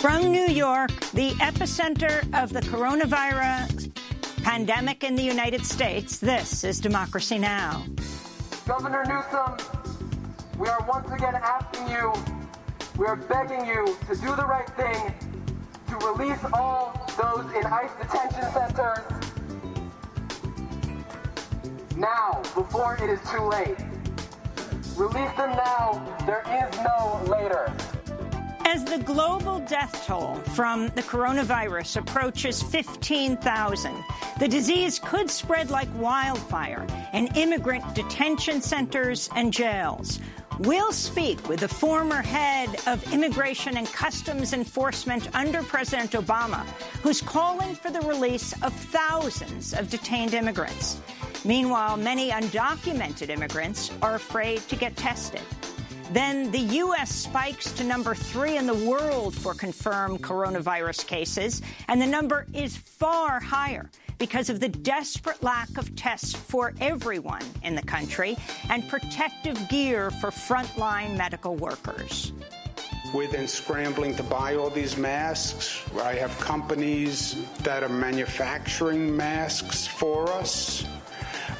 From New York, the epicenter of the coronavirus pandemic in the United States, this is Democracy Now! Governor Newsom, we are once again asking you, we are begging you to do the right thing, to release all those in ICE detention centers now, before it is too late. Release them now, there is no later. As the global death toll from the coronavirus approaches 15,000, the disease could spread like wildfire in immigrant detention centers and jails. We'll speak with the former head of Immigration and Customs Enforcement under President Obama, who's calling for the release of thousands of detained immigrants. Meanwhile, many undocumented immigrants are afraid to get tested. Then the U.S. spikes to number 3 in the world for confirmed coronavirus cases, and the number is far higher because of the desperate lack of tests for everyone in the country and protective gear for frontline medical workers. We're then scrambling to buy all these masks. I have companies that are manufacturing masks for us.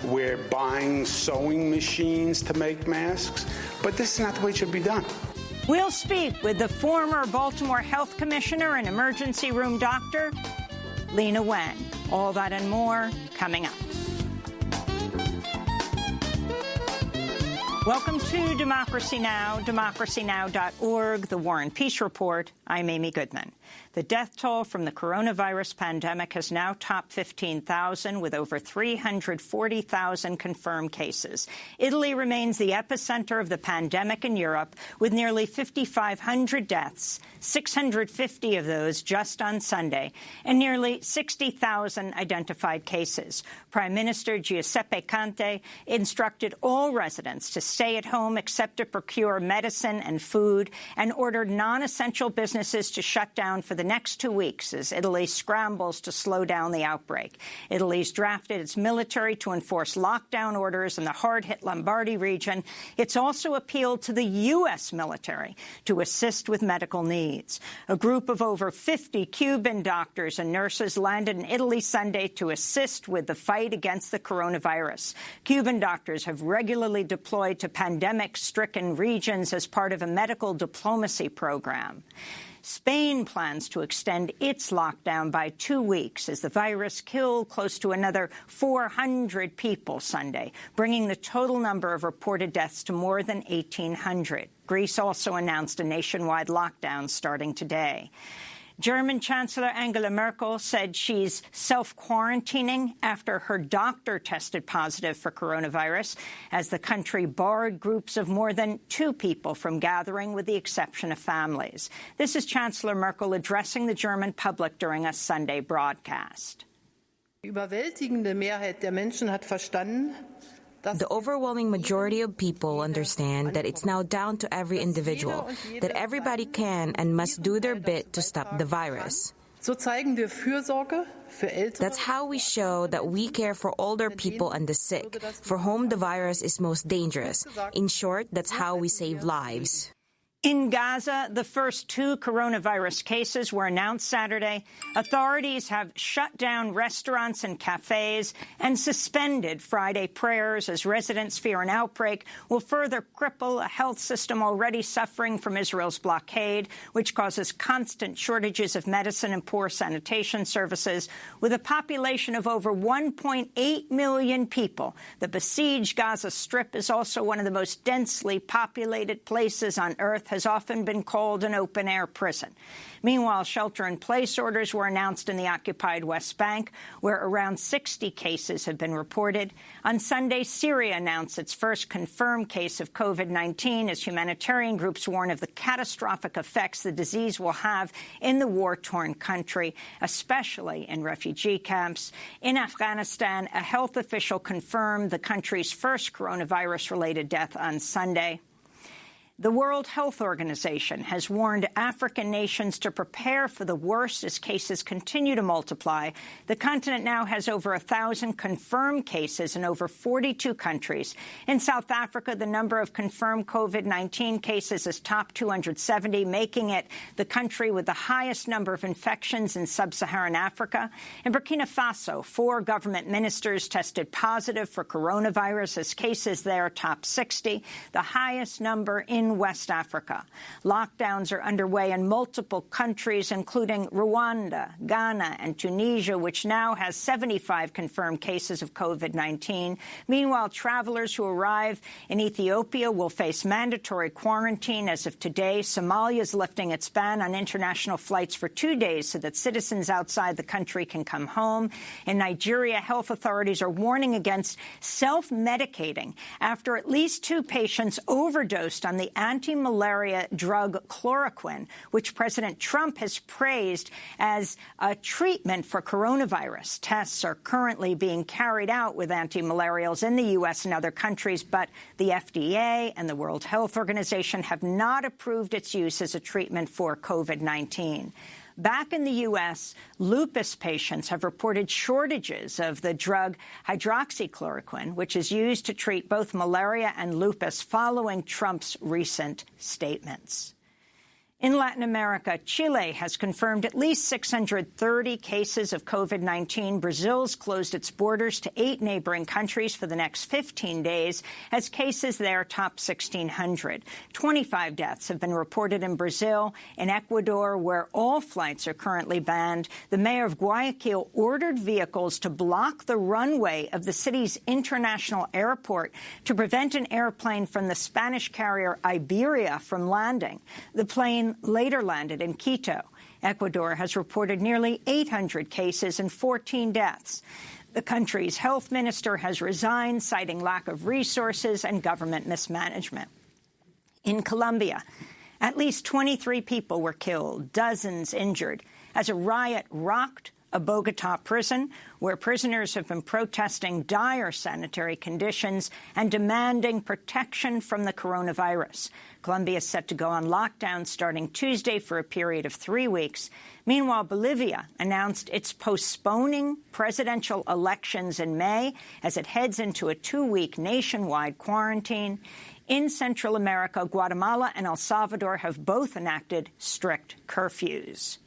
We're buying sewing machines to make masks, but this is not the way it should be done. We'll speak with the former Baltimore Health Commissioner and emergency room doctor, Lena Wen. All that and more coming up. Welcome to Democracy Now!, democracynow.org, The War and Peace Report. I'm Amy Goodman. The death toll from the coronavirus pandemic has now topped 15,000, with over 340,000 confirmed cases. Italy remains the epicenter of the pandemic in Europe, with nearly 5,500 deaths, 650 of those just on Sunday, and nearly 60,000 identified cases. Prime Minister Giuseppe Conte instructed all residents to stay at home except to procure medicine and food, and ordered non-essential businesses to shut down for the next 2 weeks as Italy scrambles to slow down the outbreak. Italy's drafted its military to enforce lockdown orders in the hard-hit Lombardy region. It's also appealed to the U.S. military to assist with medical needs. A group of over 50 Cuban doctors and nurses landed in Italy Sunday to assist with the fight against the coronavirus. Cuban doctors have regularly deployed to pandemic-stricken regions as part of a medical diplomacy program. Spain plans to extend its lockdown by 2 weeks as the virus killed close to another 400 people Sunday, bringing the total number of reported deaths to more than 1,800. Greece also announced a nationwide lockdown starting today. German Chancellor Angela Merkel said she's self-quarantining after her doctor tested positive for coronavirus, as the country barred groups of more than 2 people from gathering, with the exception of families. This is Chancellor Merkel addressing the German public during a Sunday broadcast. Die überwältigende Mehrheit der Menschen hat verstanden, the overwhelming majority of people understand that it's now down to every individual, that everybody can and must do their bit to stop the virus. So zeigen wir Fürsorge für Ältere. That's how we show that we care for older people and the sick, for whom the virus is most dangerous. In short, that's how we save lives. In Gaza, the first 2 coronavirus cases were announced Saturday. Authorities have shut down restaurants and cafes and suspended Friday prayers as residents fear an outbreak will further cripple a health system already suffering from Israel's blockade, which causes constant shortages of medicine and poor sanitation services. With a population of over 1.8 million people, the besieged Gaza Strip is also one of the most densely populated places on earth, has often been called an open-air prison. Meanwhile, shelter-in-place orders were announced in the occupied West Bank, where around 60 cases have been reported. On Sunday, Syria announced its first confirmed case of COVID-19 as humanitarian groups warn of the catastrophic effects the disease will have in the war-torn country, especially in refugee camps. In Afghanistan, a health official confirmed the country's first coronavirus-related death on Sunday. The World Health Organization has warned African nations to prepare for the worst as cases continue to multiply. The continent now has over 1,000 confirmed cases in over 42 countries. In South Africa, the number of confirmed COVID-19 cases is top 270, making it the country with the highest number of infections in sub-Saharan Africa. In Burkina Faso, 4 government ministers tested positive for coronavirus as cases there top 60, the highest number in West Africa. Lockdowns are underway in multiple countries, including Rwanda, Ghana, and Tunisia, which now has 75 confirmed cases of COVID-19. Meanwhile, travelers who arrive in Ethiopia will face mandatory quarantine as of today. Somalia is lifting its ban on international flights for 2 days so that citizens outside the country can come home. In Nigeria, health authorities are warning against self-medicating after at least 2 patients overdosed on the anti-malaria drug chloroquine, which President Trump has praised as a treatment for coronavirus. Tests are currently being carried out with anti-malarials in the U.S. and other countries, but the FDA and the World Health Organization have not approved its use as a treatment for COVID-19. Back in the U.S., lupus patients have reported shortages of the drug hydroxychloroquine, which is used to treat both malaria and lupus, following Trump's recent statements. In Latin America, Chile has confirmed at least 630 cases of COVID-19. Brazil's closed its borders to 8 neighboring countries for the next 15 days as cases there top 1,600. 25 deaths have been reported in Brazil. In Ecuador, where all flights are currently banned, the mayor of Guayaquil ordered vehicles to block the runway of the city's international airport to prevent an airplane from the Spanish carrier Iberia from landing. The plane later landed in Quito. Ecuador has reported nearly 800 cases and 14 deaths. The country's health minister has resigned, citing lack of resources and government mismanagement. In Colombia, at least 23 people were killed, dozens injured, as a riot rocked a Bogotá prison, where prisoners have been protesting dire sanitary conditions and demanding protection from the coronavirus. Colombia is set to go on lockdown starting Tuesday for a period of 3 weeks. Meanwhile, Bolivia announced it's postponing presidential elections in May as it heads into a 2-week nationwide quarantine. In Central America, Guatemala and El Salvador have both enacted strict curfews.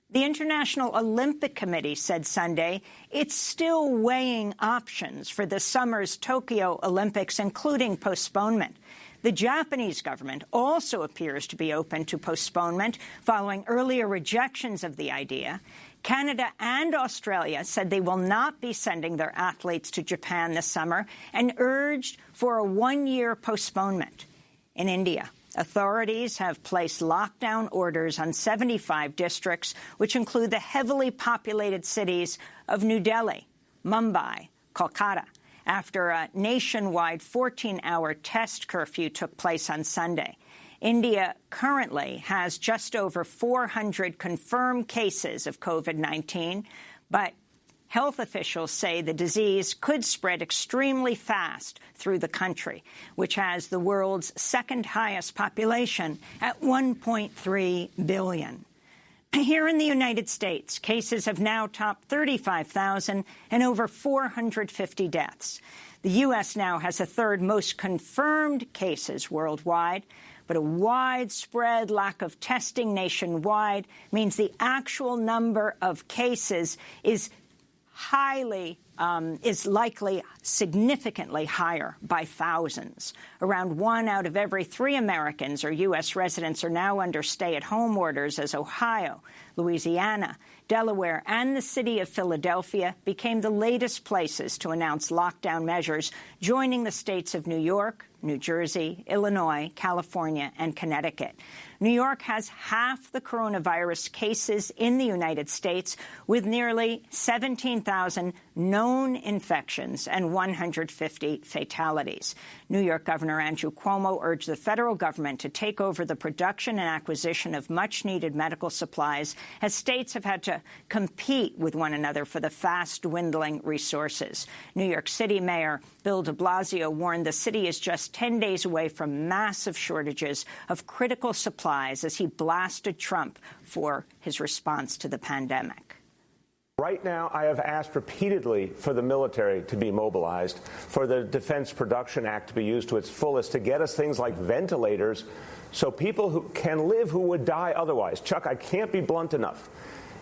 The International Olympic Committee said Sunday it's still weighing options for this summer's Tokyo Olympics, including postponement. The Japanese government also appears to be open to postponement following earlier rejections of the idea. Canada and Australia said they will not be sending their athletes to Japan this summer and urged for a 1-year postponement. In India, authorities have placed lockdown orders on 75 districts, which include the heavily populated cities of New Delhi, Mumbai, Kolkata, after a nationwide 14-hour test curfew took place on Sunday. India currently has just over 400 confirmed cases of COVID-19, but health officials say the disease could spread extremely fast through the country, which has the world's second highest population at 1.3 billion. Here in the United States, cases have now topped 35,000 and over 450 deaths. The U.S. now has the 3rd most confirmed cases worldwide, but a widespread lack of testing nationwide means the actual number of cases is likely significantly higher by thousands. Around 1 out of every 3 Americans or U.S. residents are now under stay-at-home orders as Ohio, Louisiana, Delaware, and the city of Philadelphia became the latest places to announce lockdown measures, joining the states of New York, New Jersey, Illinois, California, and Connecticut. New York has half the coronavirus cases in the United States, with nearly 17,000 known infections and 150 fatalities. New York Governor Andrew Cuomo urged the federal government to take over the production and acquisition of much-needed medical supplies as states have had to compete with one another for the fast-dwindling resources. New York City Mayor Bill de Blasio warned the city is just 10 days away from massive shortages of critical supplies as he blasted Trump for his response to the pandemic. Right now, I have asked repeatedly for the military to be mobilized, for the Defense Production Act to be used to its fullest, to get us things like ventilators so people who can live who would die otherwise. Chuck, I can't be blunt enough.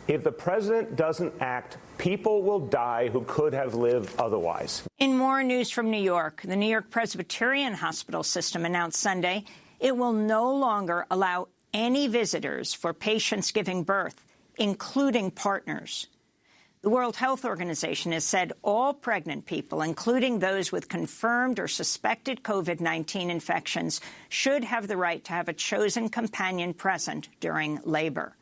If the president doesn't act, people will die who could have lived otherwise. In more news from New York, the New York Presbyterian Hospital System announced Sunday it will no longer allow any visitors for patients giving birth, including partners. The World Health Organization has said all pregnant people, including those with confirmed or suspected COVID-19 infections, should have the right to have a chosen companion present during labor.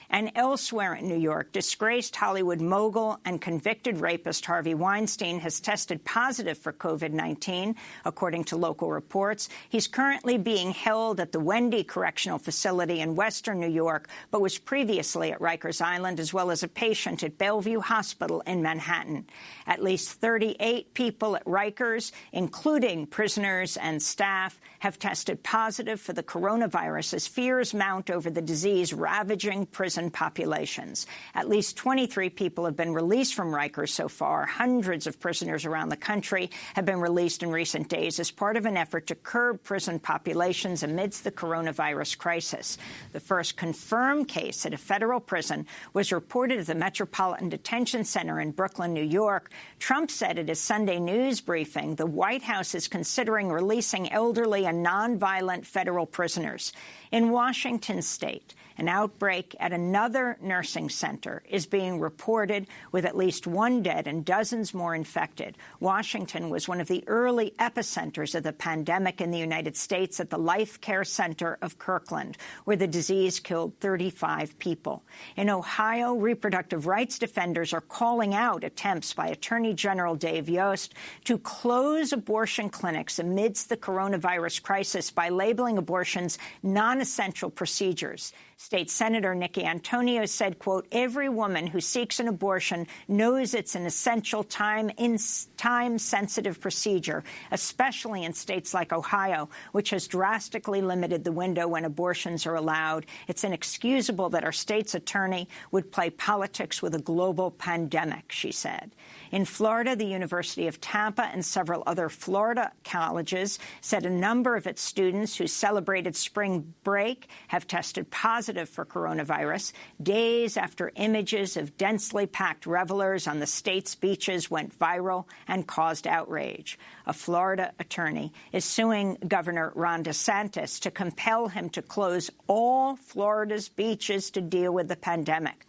And elsewhere in New York, disgraced Hollywood mogul and convicted rapist Harvey Weinstein has tested positive for COVID-19, according to local reports. He's currently being held at the Wendy Correctional Facility in western New York, but was previously at Rikers Island, as well as a patient at Bellevue Hospital in Manhattan. At least 38 people at Rikers, including prisoners and staff, have tested positive for the coronavirus as fears mount over the disease ravaging prison populations. At least 23 people have been released from Rikers so far. Hundreds of prisoners around the country have been released in recent days as part of an effort to curb prison populations amidst the coronavirus crisis. The first confirmed case at a federal prison was reported at the Metropolitan Detention Center in Brooklyn, New York. Trump said at his Sunday news briefing the White House is considering releasing elderly and nonviolent federal prisoners. In Washington state, an outbreak at another nursing center is being reported with at least one dead and dozens more infected. Washington was one of the early epicenters of the pandemic in the United States at the Life Care Center of Kirkland, where the disease killed 35 people. In Ohio, reproductive rights defenders are calling out attempts by Attorney General Dave Yost to close abortion clinics amidst the coronavirus crisis by labeling abortions non-essential procedures. State Senator Nikki Antonio said, quote, "Every woman who seeks an abortion knows it's an essential time-sensitive procedure, especially in states like Ohio, which has drastically limited the window when abortions are allowed. It's inexcusable that our state's attorney would play politics with a global pandemic," she said. In Florida, the University of Tampa and several other Florida colleges said a number of its students who celebrated spring break have tested positive for coronavirus, days after images of densely packed revelers on the state's beaches went viral and caused outrage. A Florida attorney is suing Governor Ron DeSantis to compel him to close all Florida's beaches to deal with the pandemic.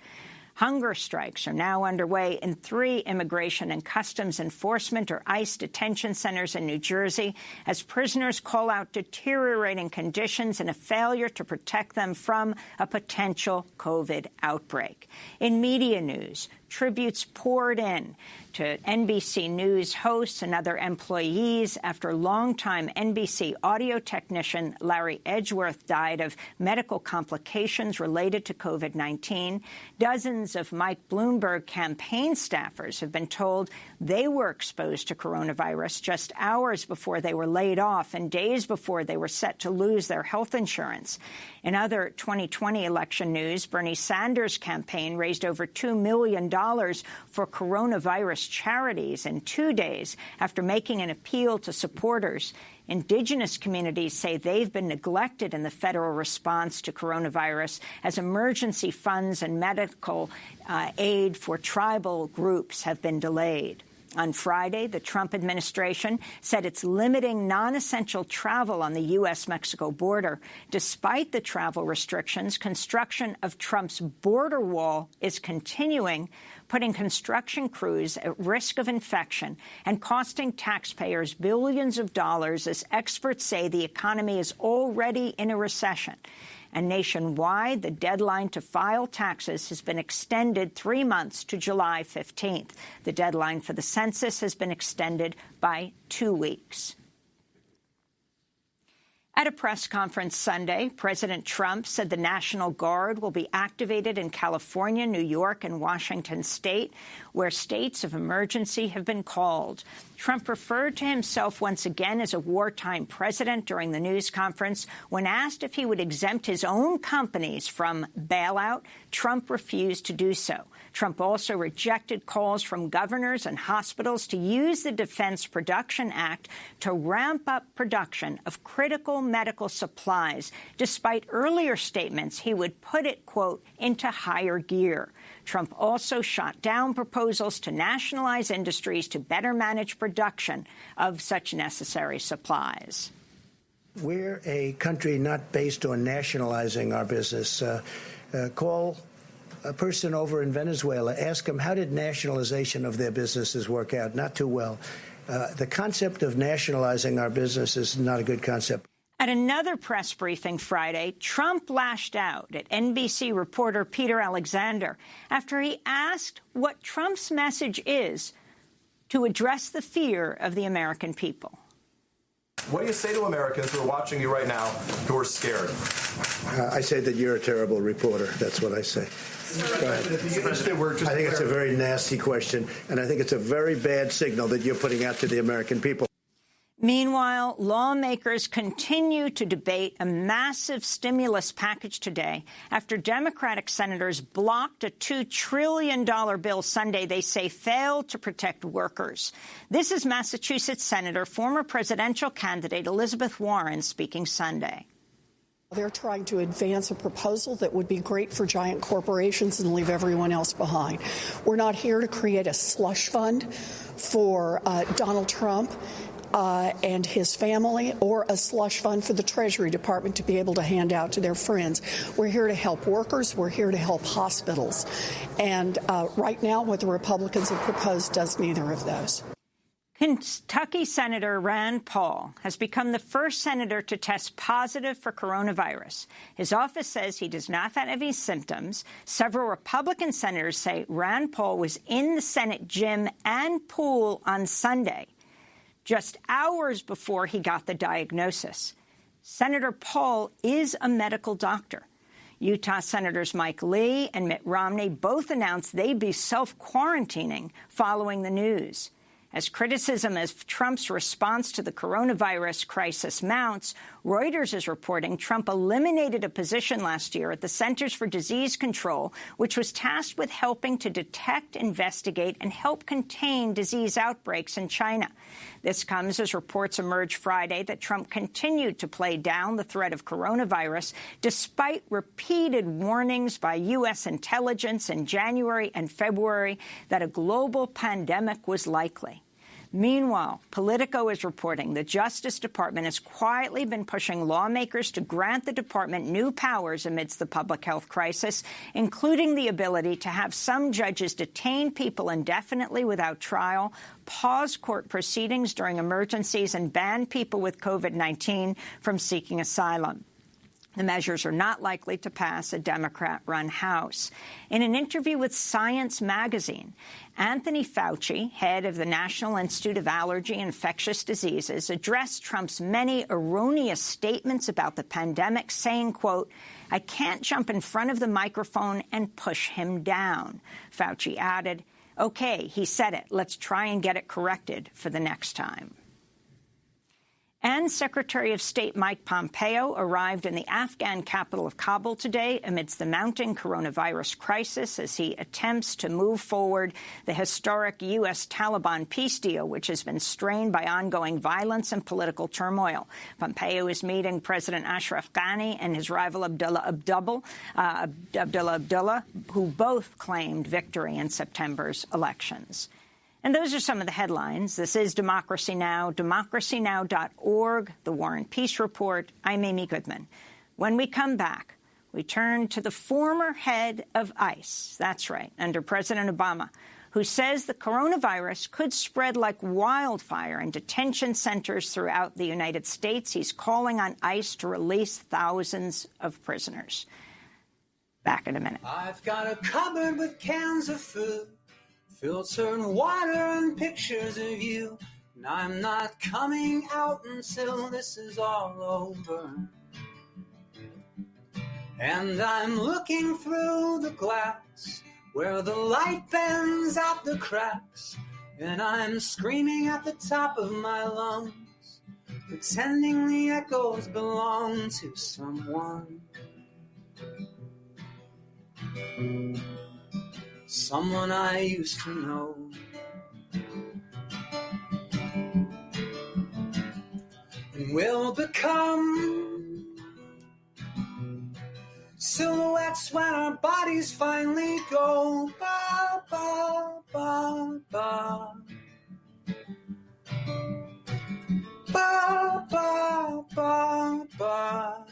Hunger strikes are now underway in 3 Immigration and Customs Enforcement, or ICE, detention centers in New Jersey as prisoners call out deteriorating conditions and a failure to protect them from a potential COVID outbreak. In media news, tributes poured in to NBC News hosts and other employees after longtime NBC audio technician Larry Edgeworth died of medical complications related to COVID-19. Dozens of Mike Bloomberg campaign staffers have been told they were exposed to coronavirus just hours before they were laid off and days before they were set to lose their health insurance. In other 2020 election news, Bernie Sanders' campaign raised over $2 million for coronavirus charities in 2 days after making an appeal to supporters. Indigenous communities say they've been neglected in the federal response to coronavirus as emergency funds and medical aid for tribal groups have been delayed. On Friday, the Trump administration said it's limiting non-essential travel on the U.S.-Mexico border. Despite the travel restrictions, construction of Trump's border wall is continuing, putting construction crews at risk of infection and costing taxpayers billions of dollars as experts say the economy is already in a recession. And nationwide, the deadline to file taxes has been extended 3 months to July 15th. The deadline for the census has been extended by 2 weeks. At a press conference Sunday, President Trump said the National Guard will be activated in California, New York, and Washington state, where states of emergency have been called. Trump referred to himself once again as a wartime president during the news conference. When asked if he would exempt his own companies from bailout, Trump refused to do so. Trump also rejected calls from governors and hospitals to use the Defense Production Act to ramp up production of critical medical supplies, despite earlier statements he would put it, quote, into higher gear. Trump also shot down proposals to nationalize industries to better manage production of such necessary supplies. We're a country not based on nationalizing our business. Call a person over in Venezuela, ask them how did nationalization of their businesses work out? Not too well. The concept of nationalizing our business is not a good concept. At another press briefing Friday, Trump lashed out at NBC reporter Peter Alexander after he asked what Trump's message is to address the fear of the American people. What do you say to Americans who are watching you right now who are scared? I say that you're a terrible reporter. That's what I say. I think it's a very nasty question, and I think it's a very bad signal that you're putting out to the American people. Meanwhile, lawmakers continue to debate a massive stimulus package today after Democratic senators blocked a $2 trillion bill Sunday they say failed to protect workers. This is Massachusetts Senator, former presidential candidate Elizabeth Warren speaking Sunday. They're trying to advance a proposal that would be great for giant corporations and leave everyone else behind. We're not here to create a slush fund for Donald Trump and his family, or a slush fund for the Treasury Department to be able to hand out to their friends. We're here to help workers. We're here to help hospitals. And right now, what the Republicans have proposed does neither of those. Kentucky Senator Rand Paul has become the first senator to test positive for coronavirus. His office says he does not have any symptoms. Several Republican senators say Rand Paul was in the Senate gym and pool on Sunday, just hours before he got the diagnosis. Senator Paul is a medical doctor. Utah Senators Mike Lee and Mitt Romney both announced they'd be self-quarantining following the news. As criticism of Trump's response to the coronavirus crisis mounts, Reuters is reporting Trump eliminated a position last year at the Centers for Disease Control, which was tasked with helping to detect, investigate, and help contain disease outbreaks in China. This comes as reports emerged Friday that Trump continued to play down the threat of coronavirus despite repeated warnings by U.S. intelligence in January and February that a global pandemic was likely. Meanwhile, Politico is reporting the Justice Department has quietly been pushing lawmakers to grant the department new powers amidst the public health crisis, including the ability to have some judges detain people indefinitely without trial, pause court proceedings during emergencies, and ban people with COVID-19 from seeking asylum. The measures are not likely to pass a Democrat-run House. In an interview with Science magazine, Anthony Fauci, head of the National Institute of Allergy and Infectious Diseases, addressed Trump's many erroneous statements about the pandemic, saying, quote, "I can't jump in front of the microphone and push him down." Fauci added, "Okay, he said it. Let's try and get it corrected for the next time." And Secretary of State Mike Pompeo arrived in the Afghan capital of Kabul today amidst the mounting coronavirus crisis as he attempts to move forward the historic U.S. Taliban peace deal, which has been strained by ongoing violence and political turmoil. Pompeo is meeting President Ashraf Ghani and his rival Abdullah Abdullah, who both claimed victory in September's elections. And those are some of the headlines. This is Democracy Now!, democracynow.org, The War and Peace Report. I'm Amy Goodman. When we come back, we turn to the former head of ICE, that's right, under President Obama, who says the coronavirus could spread like wildfire in detention centers throughout the United States. He's calling on ICE to release thousands of prisoners. Back in a minute. I've got a cupboard with cans of food, filtered water and pictures of you. And I'm not coming out until this is all over. And I'm looking through the glass where the light bends out the cracks. And I'm screaming at the top of my lungs, pretending the echoes belong to someone. Someone I used to know. And we'll become silhouettes when our bodies finally go ba ba ba ba ba ba ba ba.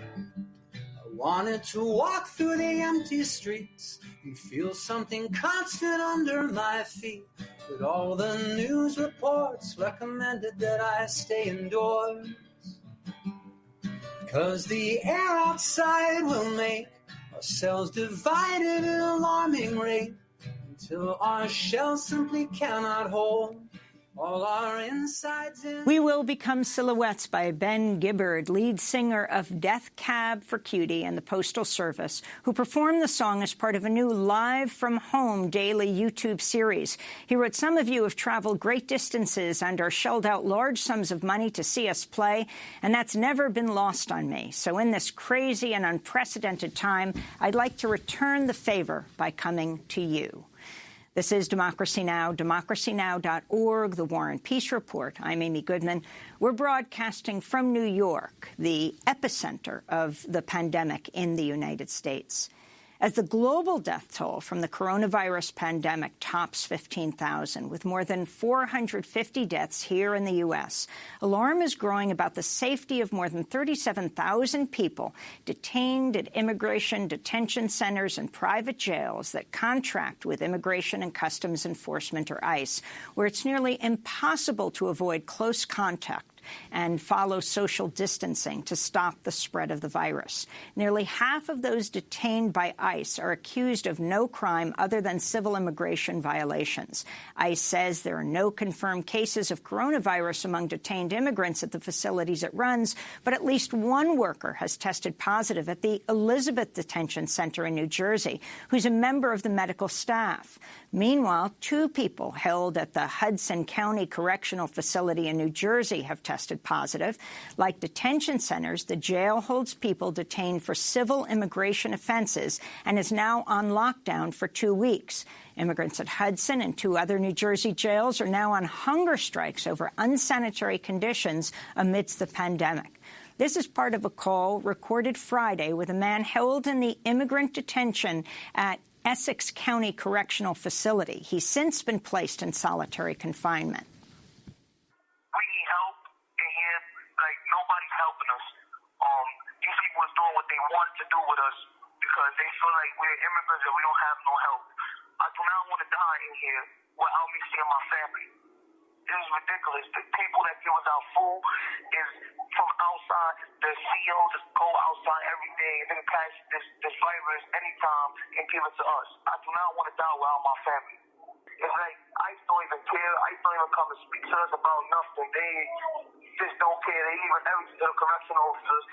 I wanted to walk through the empty streets and feel something constant under my feet. But all the news reports recommended that I stay indoors. 'Cause the air outside will make our cells divide at an alarming rate until our shells simply cannot hold all our insides in. We Will Become Silhouettes by Ben Gibbard, lead singer of Death Cab for Cutie and the Postal Service, who performed the song as part of a new Live from Home daily YouTube series. He wrote, "Some of you have traveled great distances and are shelled out large sums of money to see us play, and that's never been lost on me. So in this crazy and unprecedented time, I'd like to return the favor by coming to you." This is Democracy Now!, democracynow.org, The War and Peace Report. I'm Amy Goodman. We're broadcasting from New York, the epicenter of the pandemic in the United States. As the global death toll from the coronavirus pandemic tops 15,000, with more than 450 deaths here in the U.S., alarm is growing about the safety of more than 37,000 people detained at immigration detention centers and private jails that contract with Immigration and Customs Enforcement, or ICE, where it's nearly impossible to avoid close contact and follow social distancing to stop the spread of the virus. Nearly half of those detained by ICE are accused of no crime other than civil immigration violations. ICE says there are no confirmed cases of coronavirus among detained immigrants at the facilities it runs, but at least one worker has tested positive at the Elizabeth Detention Center in New Jersey, who's a member of the medical staff. Meanwhile, 2 people held at the Hudson County Correctional Facility in New Jersey have tested positive. Like detention centers, the jail holds people detained for civil immigration offenses and is now on lockdown for 2 weeks. Immigrants at Hudson and 2 other New Jersey jails are now on hunger strikes over unsanitary conditions amidst the pandemic. This is part of a call recorded Friday with a man held in the immigrant detention at Essex County Correctional Facility. He's since been placed in solitary confinement. We need help in here. Like, nobody's helping us. These people is doing what they want to do with us because they feel like we're immigrants and we don't have no help. I do not want to die in here without me seeing my family. This is ridiculous. The people that give us our food is from outside. The CEO just go outside every day and they can catch this virus anytime and give it to us. I do not want to die without my family. It's like ICE don't even care. ICE don't even come and speak to us about nothing. They just don't care. They even correctional officers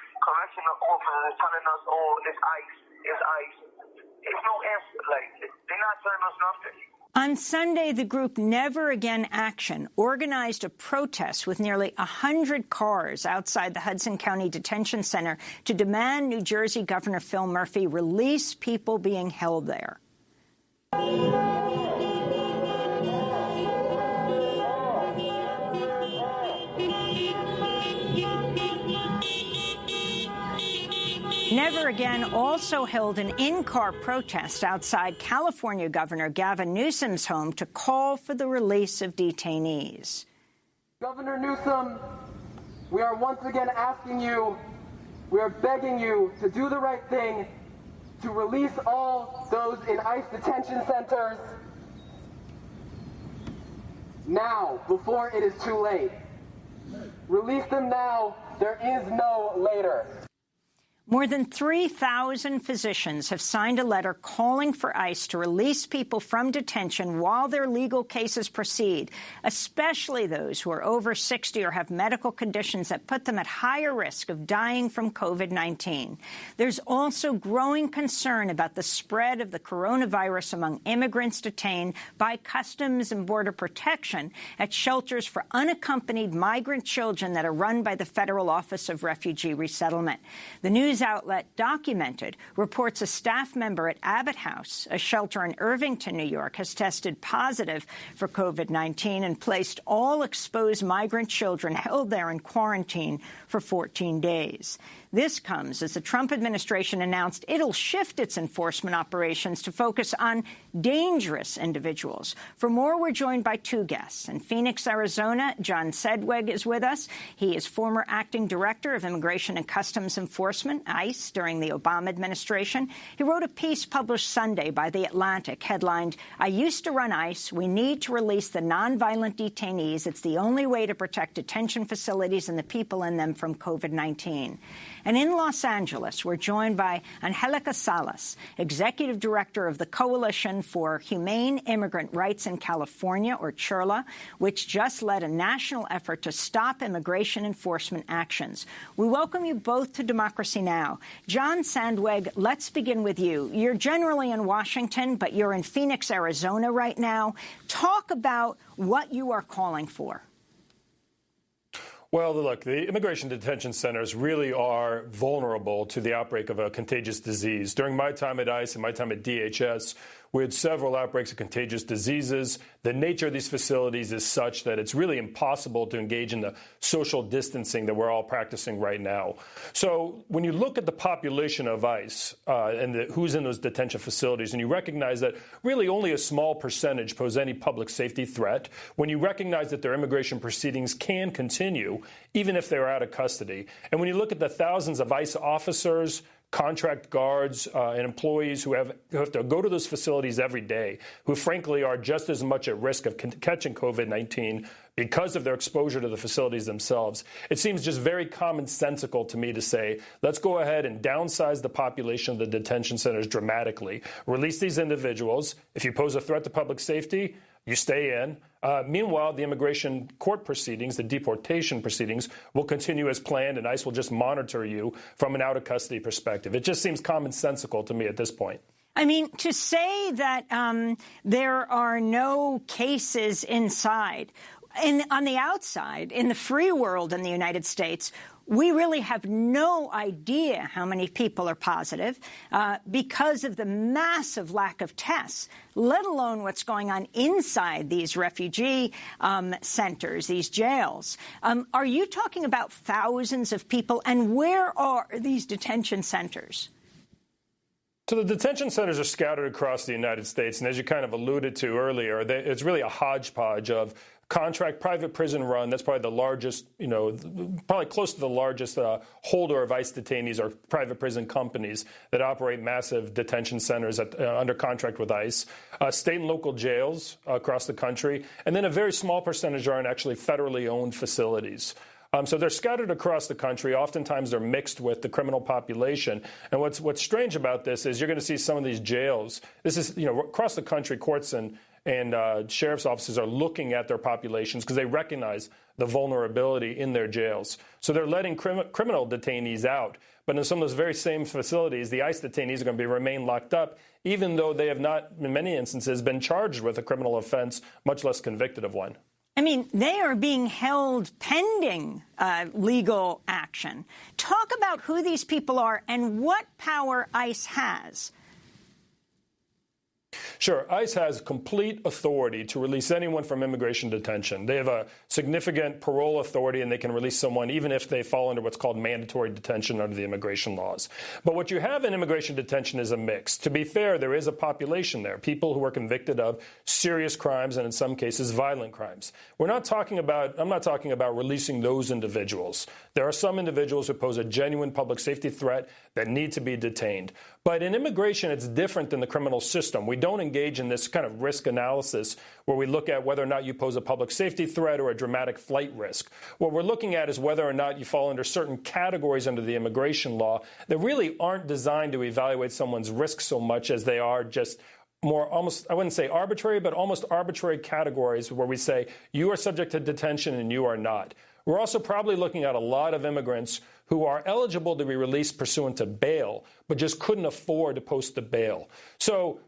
is telling us, oh, it's ICE, it's ICE. It's no answer. Like, they're not telling us nothing. On Sunday, the group Never Again Action organized a protest with nearly 100 cars outside the Hudson County Detention Center to demand New Jersey Governor Phil Murphy release people being held there. Never Again also held an in-car protest outside California Governor Gavin Newsom's home to call for the release of detainees. Governor Newsom, we are once again asking you, we are begging you to do the right thing, to release all those in ICE detention centers, Now, before it is too late. Release them now. There is no later. More than 3,000 physicians have signed a letter calling for ICE to release people from detention while their legal cases proceed, especially those who are over 60 or have medical conditions that put them at higher risk of dying from COVID-19. There's also growing concern about the spread of the coronavirus among immigrants detained by Customs and Border Protection at shelters for unaccompanied migrant children that are run by the Federal Office of Refugee Resettlement. The news outlet Documented reports a staff member at Abbott House, a shelter in Irvington, New York, has tested positive for COVID-19 and placed all exposed migrant children held there in quarantine for 14 days. This comes as the Trump administration announced it'll shift its enforcement operations to focus on dangerous individuals. For more, we're joined by two guests. In Phoenix, Arizona, John Sandweg is with us. He is former acting director of Immigration and Customs Enforcement, ICE, during the Obama administration. He wrote a piece published Sunday by The Atlantic headlined, "I used to run ICE. We need to release the nonviolent detainees. It's the only way to protect detention facilities and the people in them from COVID-19. And in Los Angeles, we're joined by Angelica Salas, executive director of the Coalition for Humane Immigrant Rights in California, or CHIRLA, which just led a national effort to stop immigration enforcement actions. We welcome you both to Democracy Now! John Sandweg, let's begin with you. You're generally in Washington, but you're in Phoenix, Arizona right now. Talk about what you are calling for. Well, look, the immigration detention centers really are vulnerable to the outbreak of a contagious disease. During my time at ICE and my time at DHS, we had several outbreaks of contagious diseases. The nature of these facilities is such that it's really impossible to engage in the social distancing that we're all practicing right now. So when you look at the population of ICE and who's in those detention facilities, and you recognize that really only a small percentage pose any public safety threat, when you recognize that their immigration proceedings can continue even if they're out of custody, and when you look at the thousands of ICE officers, contract guards, and employees who have to go to those facilities every day, who frankly are just as much at risk of catching COVID-19 because of their exposure to the facilities themselves, it seems just very commonsensical to me to say, let's go ahead and downsize the population of the detention centers dramatically, release these individuals. If you pose a threat to public safety, you stay in. Meanwhile, the immigration court proceedings, the deportation proceedings, will continue as planned, and ICE will just monitor you from an out-of-custody perspective. It just seems commonsensical to me at this point. I mean, to say that there are no cases inside, on the outside, in the free world in the United States, we really have no idea how many people are positive because of the massive lack of tests, let alone what's going on inside these refugee centers, these jails. Are you talking about thousands of people? And where are these detention centers? So the detention centers are scattered across the United States. And as you kind of alluded to earlier, it's really a hodgepodge of contract, private prison run. That's probably the largest, probably close to the largest holder of ICE detainees are private prison companies that operate massive detention centers under contract with ICE, state and local jails across the country, and then a very small percentage are in actually federally owned facilities. So they're scattered across the country. Oftentimes they're mixed with the criminal population. And what's strange about this is you're going to see some of these jails. This is, across the country, courts and sheriff's offices are looking at their populations because they recognize the vulnerability in their jails. So they're letting criminal detainees out. But in some of those very same facilities, the ICE detainees are going to remain locked up, even though they have not, in many instances, been charged with a criminal offense, much less convicted of one. I mean, they are being held pending legal action. Talk about who these people are and what power ICE has. Sure. ICE has complete authority to release anyone from immigration detention. They have a significant parole authority, and they can release someone even if they fall under what's called mandatory detention under the immigration laws. But what you have in immigration detention is a mix. To be fair, there is a population there, people who are convicted of serious crimes and in some cases violent crimes. I'm not talking about releasing those individuals. There are some individuals who pose a genuine public safety threat that need to be detained. But in immigration, it's different than the criminal system. We don't engage in this kind of risk analysis where we look at whether or not you pose a public safety threat or a dramatic flight risk. What we're looking at is whether or not you fall under certain categories under the immigration law that really aren't designed to evaluate someone's risk so much as they are just more almost, I wouldn't say arbitrary, but almost arbitrary categories where we say you are subject to detention and you are not. We're also probably looking at a lot of immigrants who are eligible to be released pursuant to bail, but just couldn't afford to post the bail. So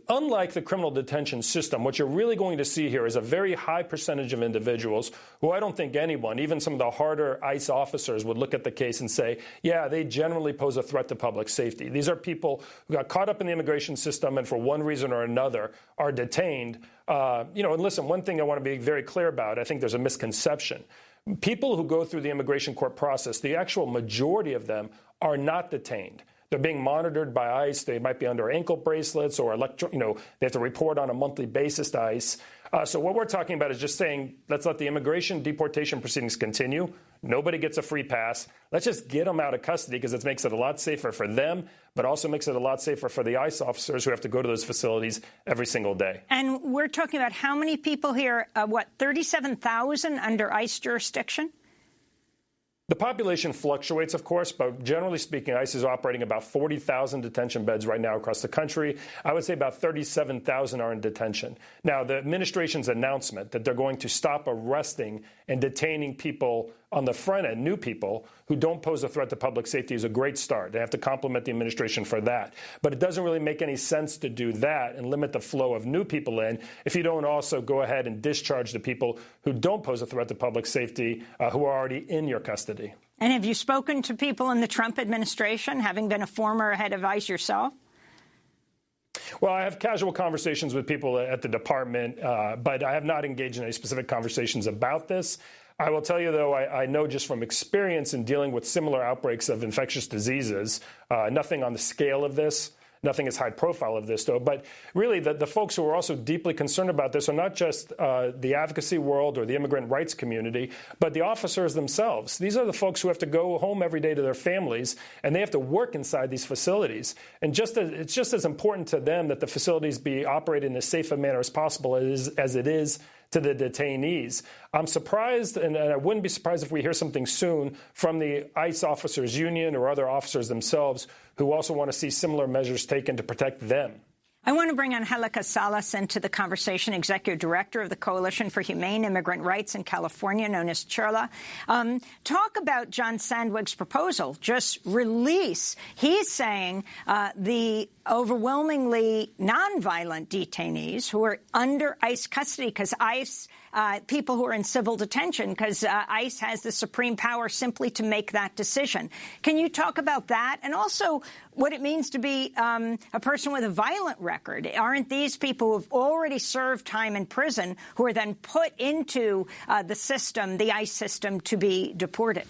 unlike the criminal detention system, what you're really going to see here is a very high percentage of individuals who I don't think anyone, even some of the harder ICE officers, would look at the case and say, yeah, they generally pose a threat to public safety. These are people who got caught up in the immigration system and for one reason or another are detained. And listen, one thing I want to be very clear about, I think there's a misconception. People who go through the immigration court process, the actual majority of them are not detained. They're being monitored by ICE. They might be under ankle bracelets or they have to report on a monthly basis to ICE. So what we're talking about is just saying, let's let the immigration deportation proceedings continue. Nobody gets a free pass. Let's just get them out of custody because it makes it a lot safer for them, but also makes it a lot safer for the ICE officers who have to go to those facilities every single day. And we're talking about how many people here, 37,000 under ICE jurisdiction? The population fluctuates, of course, but generally speaking, ICE is operating about 40,000 detention beds right now across the country. I would say about 37,000 are in detention. Now, the administration's announcement that they're going to stop arresting and detaining people on the front end, new people who don't pose a threat to public safety, is a great start. They have to compliment the administration for that. But it doesn't really make any sense to do that and limit the flow of new people in if you don't also go ahead and discharge the people who don't pose a threat to public safety who are already in your custody. And have you spoken to people in the Trump administration, having been a former head of ICE yourself? Well, I have casual conversations with people at the department, but I have not engaged in any specific conversations about this. I will tell you, though, I know just from experience in dealing with similar outbreaks of infectious diseases, nothing on the scale of this, nothing as high profile of this, though. But really, the folks who are also deeply concerned about this are not just the advocacy world or the immigrant rights community, but the officers themselves. These are the folks who have to go home every day to their families, and they have to work inside these facilities. And it's just as important to them that the facilities be operated in as safe a manner as possible as it is to the detainees. I'm surprised, and I wouldn't be surprised if we hear something soon from the ICE Officers Union or other officers themselves who also want to see similar measures taken to protect them. I want to bring Angelica Salas into the conversation, Executive Director of the Coalition for Humane Immigrant Rights in California, known as CHIRLA. Talk about John Sandwig's proposal. Just release. He's saying the overwhelmingly nonviolent detainees who are under ICE custody because ICE, people who are in civil detention, because ICE has the supreme power simply to make that decision. Can you talk about that? And also what it means to be a person with a violent record. Aren't these people who have already served time in prison who are then put into the system, the ICE system, to be deported?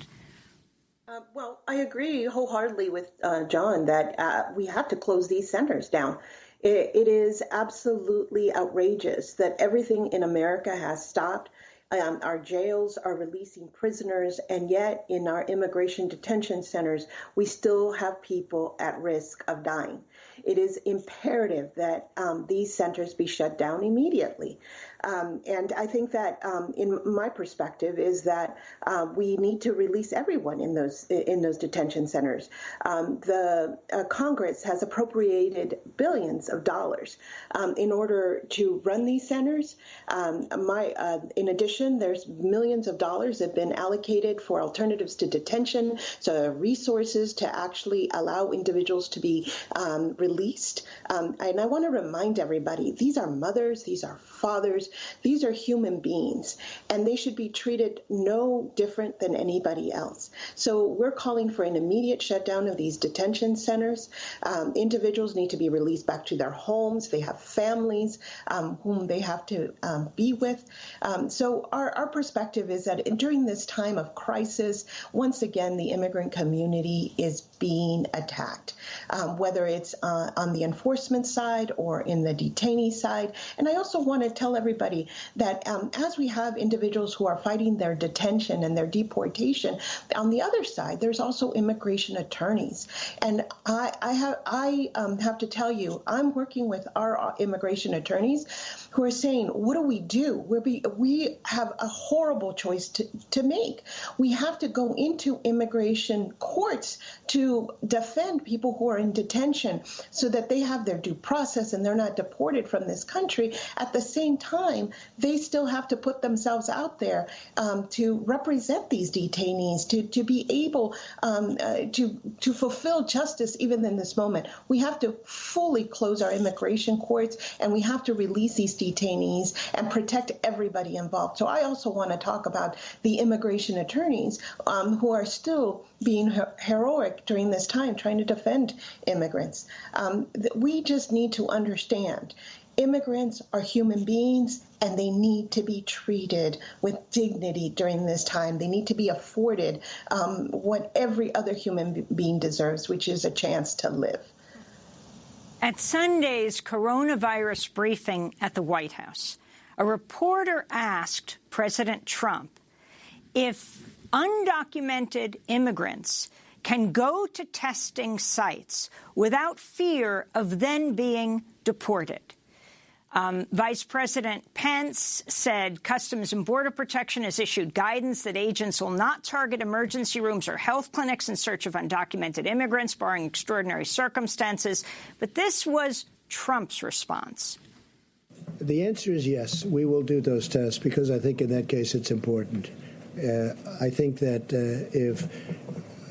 Well, I agree wholeheartedly with John that we have to close these centers down. It is absolutely outrageous that everything in America has stopped. Our jails are releasing prisoners, and yet in our immigration detention centers, we still have people at risk of dying. It is imperative that these centers be shut down immediately. And I think that, in my perspective, is that we need to release everyone in those detention centers. The Congress has appropriated billions of dollars in order to run these centers. In addition, there's millions of dollars that have been allocated for alternatives to detention, so resources to actually allow individuals to be released. And I want to remind everybody, these are mothers, these are fathers, these are human beings, and they should be treated no different than anybody else. So we're calling for an immediate shutdown of these detention centers. Individuals need to be released back to their homes. They have families whom they have to be with. So our perspective is that during this time of crisis, once again, the immigrant community is being attacked, whether it's on the enforcement side or in the detainee side. And I also want to tell everybody that as we have individuals who are fighting their detention and their deportation, on the other side, there's also immigration attorneys. And I have to tell you, I'm working with our immigration attorneys who are saying, what do? We have a horrible choice to make. We have to go into immigration courts to defend people who are in detention so that they have their due process and they're not deported from this country. At the same time, they still have to put themselves out there to represent these detainees, to be able to fulfill justice even in this moment. We have to fully close our immigration courts, and we have to release these detainees and protect everybody involved. So I also want to talk about the immigration attorneys who are still being heroic during this time, trying to defend immigrants. We just need to understand immigrants are human beings, and they need to be treated with dignity during this time. They need to be afforded what every other human being deserves, which is a chance to live. At Sunday's coronavirus briefing at the White House, a reporter asked President Trump if undocumented immigrants can go to testing sites without fear of then being deported. Vice President Pence said Customs and Border Protection has issued guidance that agents will not target emergency rooms or health clinics in search of undocumented immigrants, barring extraordinary circumstances. But this was Trump's response. The answer is yes, we will do those tests, because I think in that case it's important. I think that if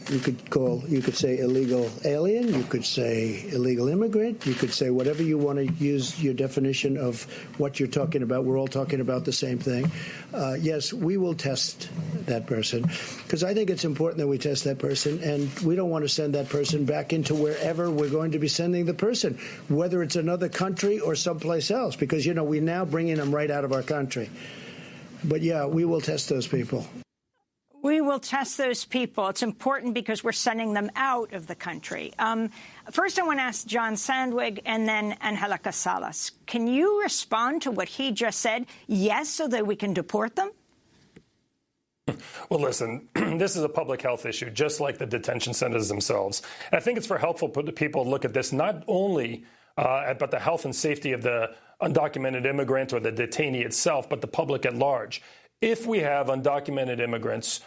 you could say illegal alien, you could say illegal immigrant, you could say whatever you want to use your definition of what you're talking about. We're all talking about the same thing. Yes, we will test that person, because I think it's important that we test that person, and we don't want to send that person back into wherever we're going to be sending the person, whether it's another country or someplace else, because, you know, we're now bringing them right out of our country. But, yeah, we will test those people. We will test those people. It's important because we're sending them out of the country. First, I want to ask John Sandwig and then Angelica Salas. Can you respond to what he just said? Yes, so that we can deport them? Well, listen, this is a public health issue, just like the detention centers themselves. And I think it's helpful for people to look at this not only about the health and safety of the undocumented immigrant or the detainee itself, but the public at large. If we have undocumented immigrants